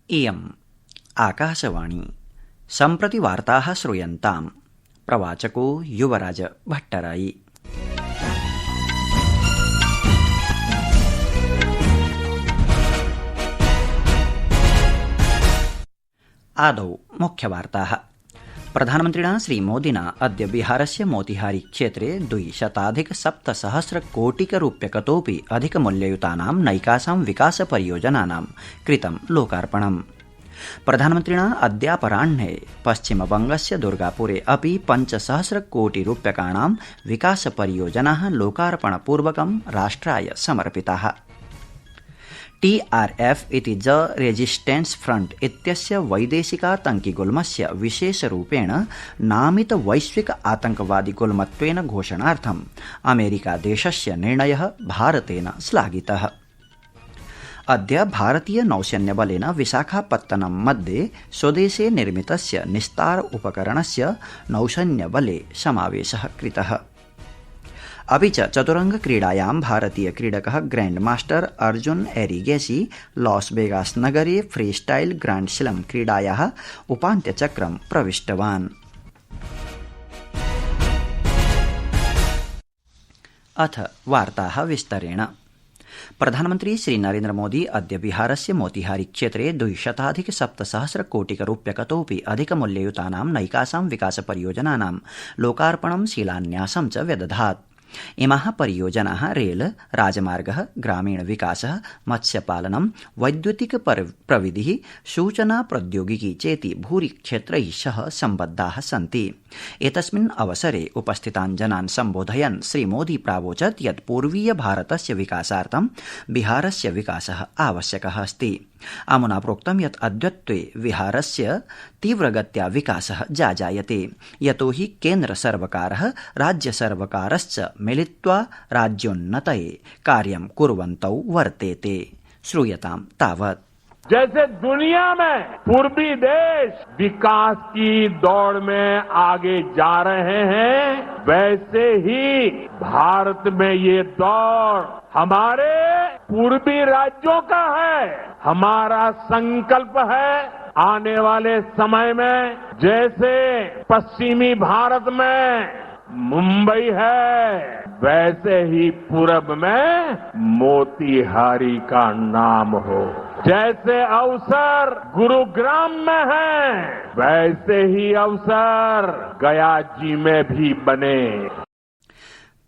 इयम् आकाशवाणी सम्प्रति वार्ताः श्रूयन्ताम्। प्रवाचको युवराज भट्टराई। आदौ मुख्यवार्ताः। प्रधानमन्त्रिणा श्रीमोदिना अद्य बिहारस्य मोतिहारी क्षेत्रे 200,700,कोटिरूप्यकतोऽपि अधिकमूल्ययुतानां नैकासां विकासपरियोजनानां कृतं लोकार्पणम्। प्रधानमन्त्रिणा अद्यापराह्ने पश्चिमबंगस्य दुर्गापुरे अपि 5,000,कोटिरूप्यकाणां विकासपरियोजनाः लोकार्पणपूर्वकं राष्ट्राय समर्पिताः। TRF इति ज रेजिस्टेंस फ्रंट इत्यस्य वैदेशिकातंकिगुल्मस्य विशेषरूपेण नामित वैश्विक आतंकवादिगुल्मत्वेन घोषणार्थम् अमेरिकादेशस्य निर्णयः भारतेन श्लाघितः। अद्य भारतीय नौसैन्यबलेन विशाखापत्तनम मध्ये स्वदेशे निर्मितस्य निस्तार उपकरणस्य नौसैन्यबले समावेशः कृतः। अपि च चतुरंग क्रीडायां भारतीय क्रीडकः grand master Arjuna Erigaisi Las Vegas नगरे फ्रीस्टाइल ग्रांड स्लैम क्रीडायाः उपान्त्यचक्रं प्रविष्टवान्। अथ वार्ताः विस्तरेण। प्रधानमन्त्री श्रीनरेन्द्रमोदी अद्य बिहारस्य मोतिहारी क्षेत्रे 200,700,कोटिरूप्यकतोऽपि अधिकमूल्ययुतानां नैकासां विकासपरियोजनानां लोकार्पणं शिलान्यासं च व्यदधात्। इमाः परियोजनाः रेल, राजमार्गः, ग्रामीण विकासः, मत्स्यपालनं, वैद्युतिक प्रविधिः, सूचना प्रौद्योगिकी चेति भूरि क्षेत्रैः सह सम्बद्धाः सन्ति। एतस्मिन् अवसरे उपस्थितान् जनान् सम्बोधयन् श्रीमोदी प्रावोचत् यत् पूर्वीय भारतस्य विकासार्थं बिहारस्य विकासः आवश्यकः अस्ति। अमुना प्रोक्तं यत् अद्यत्वे बिहारस्य तीव्रगत्या विकासः जाजायते, यतो हि केन्द्रसर्वकारः राज्यसर्वकारश्च मिलित्वा राज्योन्नतये कार्यं कुर्वन्तौ वर्तेते। श्रूयतां तावत्। जैसे दुनिया में पूर्वी देश विकास की दौड़ में आगे जा रहे हैं, वैसे ही भारत में ये दौड़ हमारे पूर्वी राज्यों का है। हमारा संकल्प है आने वाले समय में जैसे पश्चिमी भारत में मुंबई है, वैसे ही पूरब में मोतिहारी का नाम हो। जैसे अवसर गुरुग्राम में है, वैसे ही अवसर गया जी में भी बने।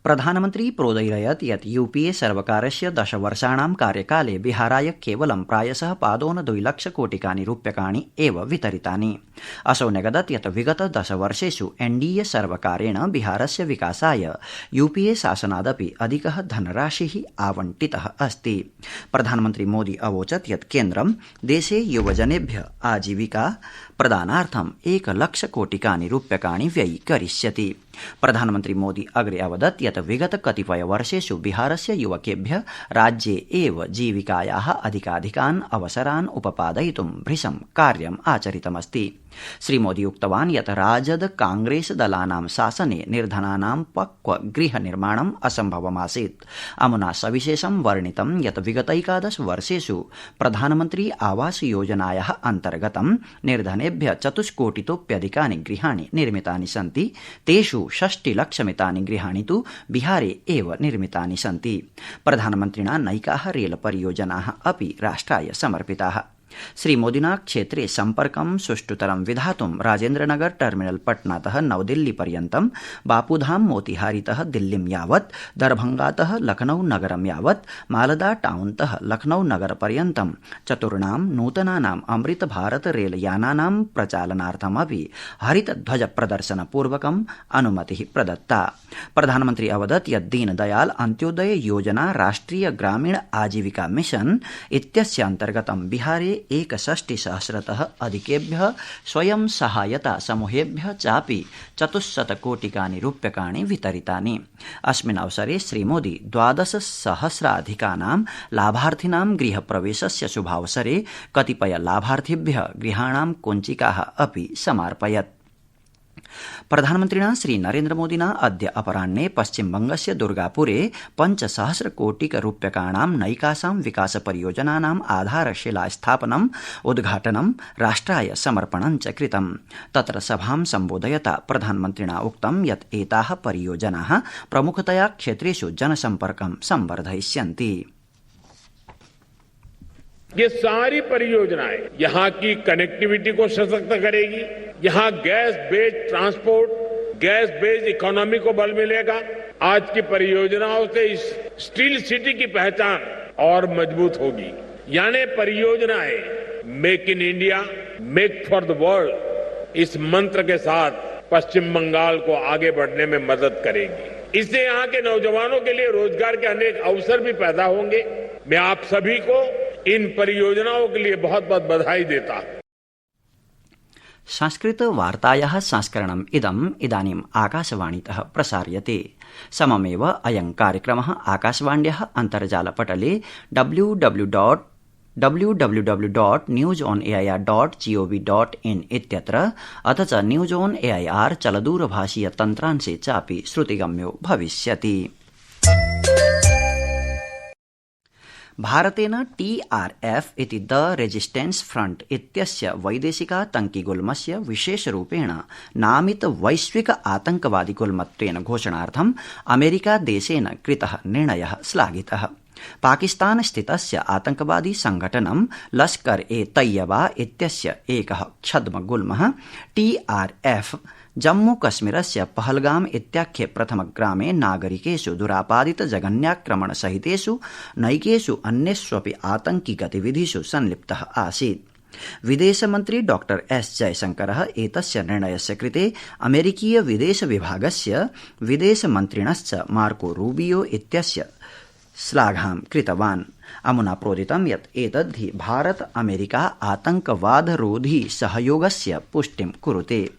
प्रधानमन्त्री प्रोदयत् यत् यूपीए सर्वकारस्य 10 वर्षाणां कार्यकाले बिहाराय केवलं प्रायशः पादोन 2,00,000,000 रूप्यकाणि एव वितरितानि। असौ न्यगदत् यत् विगत 10 वर्षेषु एनडीए सर्वकारेण बिहारस्य विकासाय यूपीए शासनादपि अधिकः धनराशिः आवंटितः अस्ति। प्रधानमन्त्री मोदी अवोचत् यत् केन्द्रं देशे युवजनेभ्यः आजीविका प्रदानार्थं 1,00,000,000 रूप्यकाणि व्ययीकरिष्यति। प्रधानमन्त्री मोदी अग्रे अवदत् यत् विगत कतिपय वर्षेषु बिहारस्य युवकेभ्यः राज्ये एव जीविकायाः अधिकाधिकान् अवसरान् उपपादयितुं भृशं कार्यम् आचरितमस्ति। श्रीमोदी उक्तवान् यत् राजद कांग्रेस दलानां शासने निर्धनानां पक्व गृह निर्माणम् असम्भवमासीत्। अमुना सविशेषं वर्णितं यत् विगतैकादश वर्षेषु प्रधानमन्त्री आवास योजनायाः अन्तर्गतं निर्धनेभ्यः 4,00,00,000,000 गृहाणि निर्मितानि सन्ति। तेषु 60,00,000 गृहाणि तु बिहारे एव निर्मितानि सन्ति। प्रधानमन्त्रिणा नैकाः रेल परियोजनाः अपि राष्ट्राय समर्पिताः। श्रीमोदिना क्षेत्रे सम्पर्कं सुष्ठुतरं विधातुं राजेन्द्रनगर टर्मिनल पटनातः नवदिल्ली पर्यन्तं, बापूधाम मोतिहारीतः दिल्लीं यावत्, दरभंगातः लखनऊ नगरं यावत्, मालदा टाउनतः लखनऊ नगर पर्यन्तं चतुर्णां नूतनानाम् अमृत भारत रेलयानानां प्रचालनार्थमपि हरित ध्वज प्रदर्शन पूर्वकम् अनुमतिः प्रदत्ता। प्रधानमन्त्री अवदत् यत् दीनदयाल अन्त्योदय योजना राष्ट्रिय ग्रामीण आजीविका मिशन इत्यस्य अन्तर्गतं बिहारे 61,000,000 अधिकेभ्यः स्वयं सहायता समूहेभ्यः चापि 400 रूप्यकाणि वितरितानि। अस्मिन् अवसरे श्रीमोदी 12,000,000 लाभार्थिनां गृहप्रवेशस्य शुभावसरे कतिपय लाभार्थिभ्यः गृहाणां कुञ्चिकाः अपि समार्पयत्। प्रधानमन्त्रिणा श्रीनरेन्द्रमोदिना अद्य अपराह्ने पश्चिमबंगस्य दुर्गापुरे 5,000 कोटिरूप्यकाणां नैकासां विकास परियोजनानाम् आधारशिला स्थापनम् उद्घाटनं राष्ट्राय समर्पणं च कृतम्। तत्र सभां सम्बोधयता प्रधानमन्त्रिणा उक्तं यत् एताः परियोजनाः प्रमुखतया क्षेत्रेषु जनसम्पर्कं संवर्धयिष्यन्ति। ये सारी परियोजनाएं यहाँ की कनेक्टिविटी को सशक्त करेगी, यहाँ gas based transport, gas based economy को बल मिलेगा। आज की परियोजनाओं से इस स्टील सिटी की पहचान और मजबूत होगी। यानी परियोजनाएं मेक इन इंडिया, मेक फॉर द वर्ल्ड इस मंत्र के साथ पश्चिम बंगाल को आगे बढ़ने में मदद करेगी। इससे यहाँ के नौजवानों के लिए रोजगार के अनेक अवसर भी पैदा होंगे। मैं आप सभी को इन परियोजनाओं के लिए बहुत बहुत बधाई देता हूं। संस्कृत वार्तायाः संस्करणम् इदानीम् आकाशवाणीतः प्रसार्यते। सममेव अयं कार्यक्रमः आकाशवाण्याः अन्तर्जालपटले www.newsonair.gov.in इत्यत्र अथ च न्यूज ऑन एआईआर चलदूरभाषीय तन्त्रांशे चापि श्रुतिगम्यो भविष्यति। भारतेन TRF इति द रेजिस्टेंस फ्रंट इत्यस्य वैदेशिकातङ्किगुल्मस्य विशेषरूपेण नामित वैश्विक आतंकवादिगुल्मत्वेन घोषणार्थम् अमेरिकादेशेन कृतः निर्णयः श्लाघितः। पाकिस्तान स्थितस्य आतंकवादी संघटनं लश्कर ए तैयबा इत्यस्य एकः छद्मगुल्मः TRF जम्मू कश्मीरस्य पहलगाम इत्याख्ये प्रथमग्रामे नागरिकेषु दुरापादित जघन्याक्रमण सहितेषु नैकेषु अन्येष्वपि आतंकि गतिविधिषु संलिप्तः आसीत्। विदेशमन्त्री डॉ एस जयशंकरः एतस्य निर्णयस्य कृते अमेरिकीय विदेश विभागस्य विदेशमन्त्रिणश्च मार्को रूबियो इत्यस्य श्लाघां कृतवान्। अमुना प्रोदितं यत् एतद्धि भारत अमेरिका आतंकवादरोधी सहयोगस्य पुष्टिं कुरुते।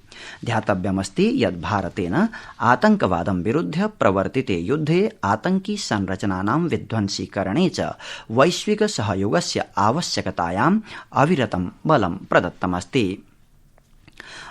ध्यातव्यमस्ति यत् भारतेन आतंकवादं विरुध्य प्रवर्तिते युद्धे आतंकी संरचनानां विध्वंसीकरणे च वैश्विक सहयोगस्य आवश्यकतायाम् अविरतं बलं प्रदत्तमस्ति।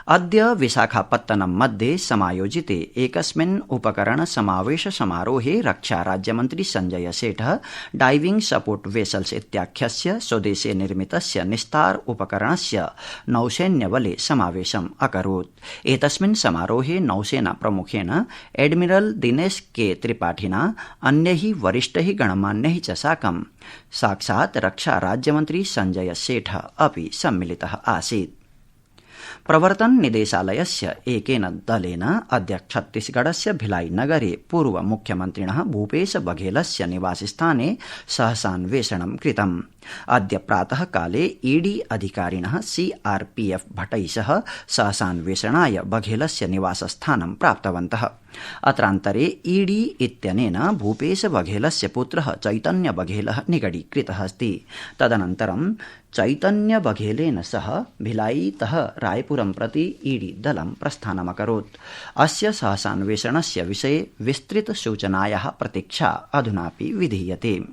अद्य विशाखापत्तनम मध्ये समायोजिते एकस्मिन् उपकरण समावेश समारोहे रक्षा राज्यमन्त्री संजय सेठः डाइविंग सपोर्ट वेसल्स इत्याख्यस्य स्वदेशे निर्मितस्य निस्तार उपकरणस्य नौसैन्यबले समावेशम् अकरोत्। एतस्मिन् समारोहे नौसेना प्रमुखेन एडमिरल दिनेश के त्रिपाठिना अन्यैः वरिष्ठैः गणमान्यैः च साकं साक्षात् रक्षा राज्यमन्त्री संजय सेठः अपि सम्मिलितः आसीत्। प्रवर्तन निदेशालयस्य एकेन दलेन अद्य छत्तीसगढ़स्य भिलाई नगरे पूर्व मुख्यमन्त्रिणः भूपेश बघेलस्य निवासस्थाने सहसान्वेषणं कृतम्। अद्य प्रातः काले ईडी अधिकारिणः CRPF भटैः सह सहसान्वेषणाय बघेलस्य निवासस्थानं प्राप्तवन्तः। अत्रान्तरे ईडी इत्यनेन भूपेश बघेलस्य पुत्रः चैतन्य बघेलः निगडीकृतः अस्ति। तदनन्तरं चैतन्य बघेलेन सह भिलाईतः रायपुरं प्रति ईडी दलं प्रस्थानमकरोत्। अस्य सहसान्वेषणस्य विषये विस्तृत सूचनायाः प्रतीक्षा अधुनापि विधीयते।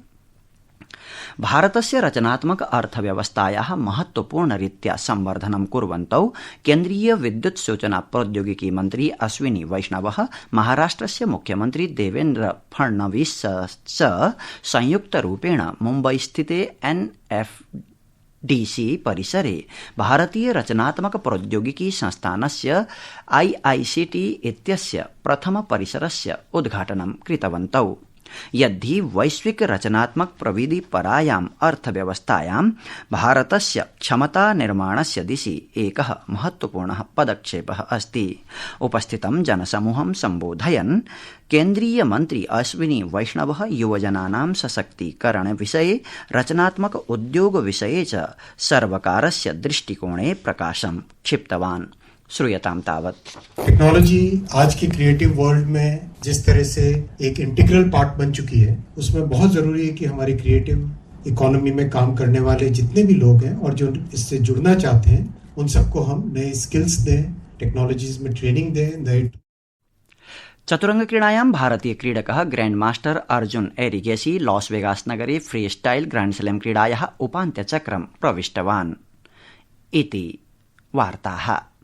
भारतस्य रचनात्मक अर्थव्यवस्थायाः महत्वपूर्णरीत्या संवर्धनं कुर्वन्तौ केन्द्रीय विद्युत सूचना प्रौद्योगिकी मन्त्री अश्विनी वैष्णवः महाराष्ट्रस्य मुख्यमन्त्री देवेन्द्र फडणवीस च संयुक्तरूपेण मुम्बईस्थिते NFDC परिसरे भारतीय रचनात्मक प्रौद्योगिकी संस्थानस्य IICT इत्यस्य प्रथम परिसरस्य उद्घाटनं कृतवन्तौ। यद्धि वैश्विक रचनात्मक प्रविधि परायाम् अर्थव्यवस्थायां भारतस्य क्षमता निर्माणस्य दिशि एकः महत्वपूर्णः पदक्षेपः अस्ति। उपस्थितं जनसमूहं सम्बोधयन् केन्द्रीय मन्त्री अश्विनी वैष्णवः युवजनानां सशक्तीकरण विषये रचनात्मक उद्योग विषये च सर्वकारस्य दृष्टिकोणे प्रकाशं क्षिप्तवान्। श्रूयताम तावत्। टेक्नोलॉजी आज की क्रिएटिव वर्ल्ड में जिस तरह से एक इंटीग्रल पार्ट बन चुकी है, उसमें बहुत जरूरी है कि हमारी क्रिएटिव इकोनॉमी में काम करने वाले जितने भी लोग हैं और जो इससे जुड़ना चाहते हैं, उन सबको हम नए स्किल्स दें, टेक्नोलॉजीज में ट्रेनिंग दें। चतुरंग क्रीडायां भारतीय क्रीडकः grand master Arjuna Erigaisi Las Vegas नगरे फ्री स्टाइल ग्रैंड स्लैम क्रीडायाः उपान्त्यचक्रं प्रविष्टवान् इति वार्ताः।